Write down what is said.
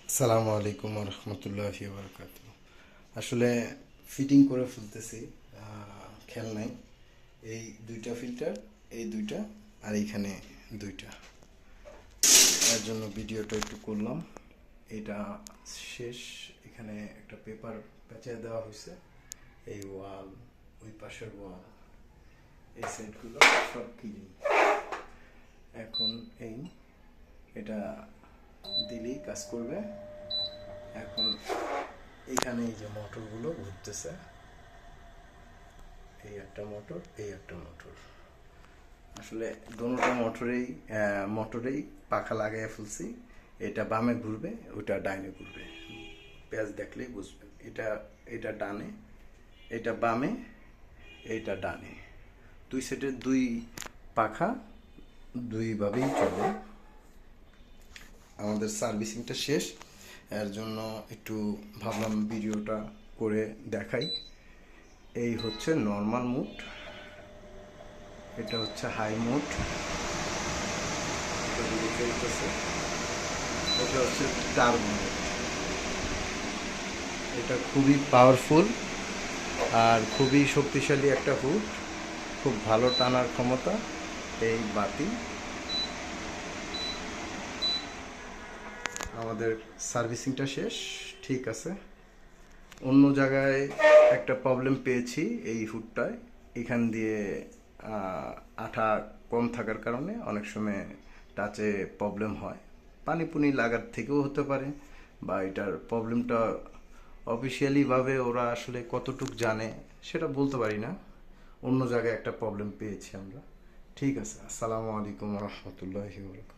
আসসালামু আলাইকুম রহমতুল্লাহি বারকাত। আসলে ফিটিং করে ফেলতেছি, খেয়াল নাই। এই দুইটা ফিল্টার, এই দুইটা, আর এইখানে দুইটা। এর জন্য ভিডিওটা একটু করলাম। এটা শেষ। এখানে একটা পেপার পেঁচিয়ে দেওয়া হয়েছে। এই ওয়াল, ওই পাশের ওয়াল, এই সাইডগুলো সব ক্লিন। এখন এটা দিলেই কাজ করবে। এখন এইখানে এই যে মোটরগুলো ঘুরতেছে, এই একটা মোটর, এই একটা মোটর। আসলে দোনোটা মোটরেই পাখা লাগাইয়া ফেলছি। এটা বামে ঘুরবে, ওটা ডাইনে ঘুরবে। পেঁয়াজ দেখলেই বুঝবেন। এটা ডানে, এটা বামে, এইটা ডানে। দুই সেটের দুই পাখা দুইভাবেই চলে। আমাদের সার্ভিসিংটা শেষ। এর জন্য একটু ভাবলাম ভিডিওটা করে দেখাই। এই হচ্ছে নর্মাল মুড, এটা হচ্ছে হাই মুড, এটা হচ্ছে টার্বো মুড। এটা খুবই পাওয়ারফুল আর খুবই শক্তিশালী একটা হুড, খুব ভালো টানার ক্ষমতা এই বাতি। আমাদের সার্ভিসিংটা শেষ, ঠিক আছে। অন্য জায়গায় একটা প্রবলেম পেয়েছি এই হুডটায়। এখান দিয়ে আঠা কম থাকার কারণে অনেক সময় টাচে প্রবলেম হয়। পানি পুনি লাগার থেকেও হতে পারে, বা এটার প্রবলেমটা অফিসিয়ালিভাবে ওরা আসলে কতটুক জানে সেটা বলতে পারি না। অন্য জায়গায় একটা প্রবলেম পেয়েছি আমরা। ঠিক আছে, আসসালামু আলাইকুম রহমতুল্লাহি ওয়া বারাকাতুহু।